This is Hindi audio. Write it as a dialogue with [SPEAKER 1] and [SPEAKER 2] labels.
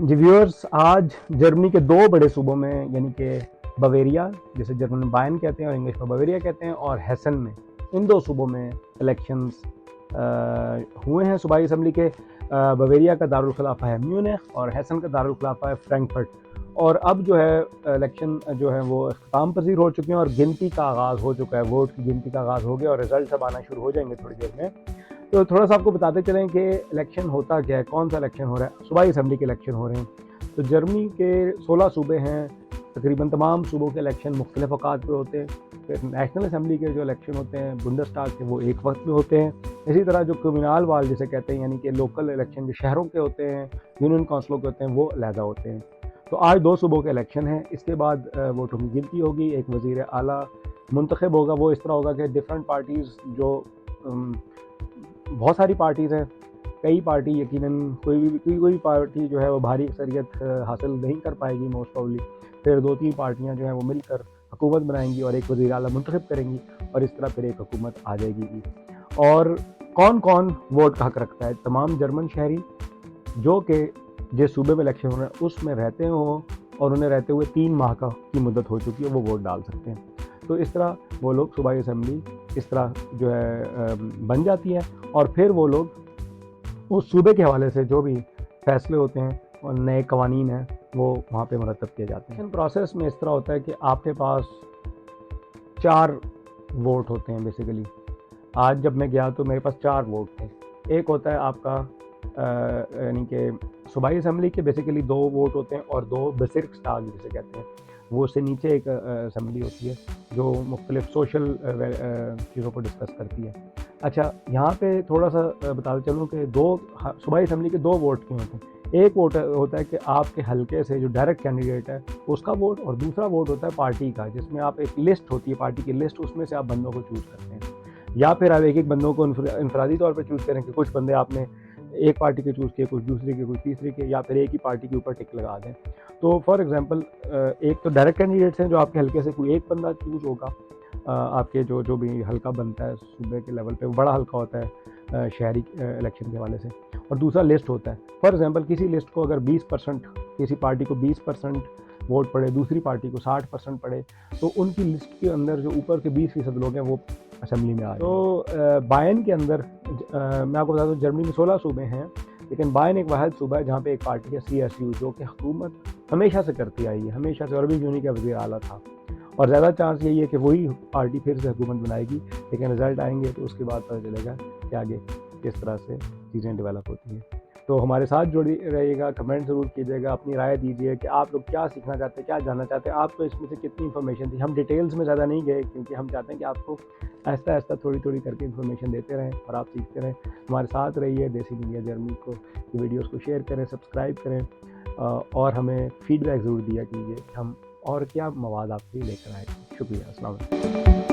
[SPEAKER 1] जी व्यूअर्स, आज जर्मनी के दो बड़े सूबों में यानी कि बवेरिया, जिसे जर्मन में बायन कहते हैं और इंग्लिश में बवेरिया कहते हैं, और हेसन में, इन दो सूबों में इलेक्शंस हुए हैं सूबाई असम्बली के। बवेरिया का दारुल खिलाफा है म्यूनिख और हेसन का दारुल खिलाफा है फ्रैंकफर्ट। और अब जो है इलेक्शन जो है वो अख्ताम पजीर हो चुके हैं और गिनती का आगाज़ हो चुका है। वोट की गिनती का आगाज़ हो गया और रिजल्ट अब आना शुरू हो जाएंगे थोड़ी देर में। तो थोड़ा सा आपको बताते चलें कि इलेक्शन होता क्या है, कौन सा इलेक्शन हो रहा है। सूबाई असम्बली के इलेक्शन हो रहे हैं। तो जर्मनी के 16 सूबे हैं, तकरीबन तमाम सूबों के इलेक्शन मुख्तलिफ अवकात पे होते हैं। फिर नेशनल असम्बली के जो इलेक्शन होते हैं बुंडसटाग के, वो एक वक्त में होते हैं। इसी तरह जो कम्युनल वाल जिसे कहते हैं, यानी कि लोकल इलेक्शन जो शहरों के होते हैं, यूनियन काउंसिलों के होते हैं, वो अलहदा होते हैं। तो आज दो सूबों के इलेक्शन हैं। इसके बाद वोटों की गिनती होगी, एक वज़ीर आला मुंतखब होगा। वो इस तरह होगा कि डिफरेंट पार्टीज़ जो बहुत सारी पार्टीज़ हैं, कई पार्टी यकीनन कोई पार्टी जो है वो भारी अक्सरियत हासिल नहीं कर पाएगी मोस्ट प्रॉब्ली। फिर 2-3 पार्टियां जो हैं वो मिलकर हुकूमत बनाएंगी और एक वज़ीर आला मुंतखब करेंगी और इस तरह फिर एक हुकूमत आ जाएगी। और कौन कौन वोट का हक रखता है? तमाम जर्मन शहरी जो कि जिस सूबे में इलेक्शन हो रहा है उसमें रहते हो और उन्हें रहते हुए 3 माह की मुद्दत हो चुकी है, वो वोट डाल सकते हैं। तो इस तरह वो लोग सूबाई असम्बली इस तरह जो है बन जाती है और फिर वो लोग उस सूबे के हवाले से जो भी फैसले होते हैं और नए कवानीन हैं वो वहाँ पे मुरतब किए जाते हैं। प्रोसेस में इस तरह होता है कि आपके पास 4 वोट होते हैं बेसिकली। आज जब मैं गया तो मेरे पास 4 वोट थे। एक होता है आपका यानी कि सूबाई असम्बली के बेसिकली 2 वोट होते हैं और 2 बेसिरक्सटाग जिसे कहते हैं, वो उससे नीचे एक असम्बली होती है जो मुख्तलिफ सोशल चीज़ों को डिस्कस करती है। अच्छा, यहाँ पे थोड़ा सा बताते चलूँ कि सूबाई असम्बली के 2 वोट क्यों होते हैं। एक वोट होता है कि आपके हलके से जो डायरेक्ट कैंडिडेट है उसका वोट, और दूसरा वोट होता है पार्टी का, जिसमें आप एक लिस्ट होती है, पार्टी की लिस्ट, उसमें से आप बंदों को चूज़ करते हैं। या फिर आप एक बंदों को इनफरादी तौर पर चूज़ करें कि कुछ बंदे आपने एक पार्टी के चूज़ किए, कुछ दूसरे के, कुछ तीसरे के, या फिर एक ही पार्टी के ऊपर टिक लगा दें। तो फॉर एग्जांपल एक तो डायरेक्ट कैंडिडेट्स हैं जो आपके हल्के से कोई एक बंदा चूज़ होगा। आपके जो भी हल्का बनता है सूबे के लेवल पे, बड़ा हल्का होता है शहरी इलेक्शन के हवाले से। और दूसरा लिस्ट होता है। फॉर एग्जांपल किसी लिस्ट को अगर 20%, किसी पार्टी को 20% वोट पड़े, दूसरी पार्टी को 60% पड़े, तो उनकी लिस्ट के अंदर जो ऊपर के 20% लोग हैं वो असम्बली में आ रहे हैं। तो बायन के अंदर मैं आपको बता दूँ जर्मनी में 16 सूबे हैं, लेकिन बायन एक वाहिद सूबा है जहाँ पे एक पार्टी है CSU, जो कि हुकूमत हमेशा से करती आई है, हमेशा से, और भी यूनी का वज़ीर आला था। और ज़्यादा चांस यही है कि वही पार्टी फिर से हुकूमत बनाएगी, लेकिन रिज़ल्ट आएंगे तो उसके बाद पता चलेगा कि आगे किस तरह से चीज़ें डेवलप होती हैं। तो हमारे साथ जुड़ी रहिएगा, कमेंट ज़रूर कीजिएगा, अपनी राय दीजिए कि आप लोग क्या सीखना चाहते हैं, क्या जानना चाहते हैं, आपको इसमें से कितनी इन्फॉर्मेशन थी। हम डिटेल्स में ज़्यादा नहीं गए क्योंकि हम चाहते हैं कि आपको आहिस्ता आहिस्ता थोड़ी थोड़ी करके इन्फॉर्मेशन देते रहें और आप सीखते रहें। हमारे साथ रहिए। देसी दुनिया जर्मनी को वीडियोज़ को शेयर करें, सब्सक्राइब करें और हमें फीडबैक ज़रूर दिया कीजिए कि हम और क्या मवाद आपके लिए लेकर आए। शुक्रिया। अस्सलाम वालेकुम।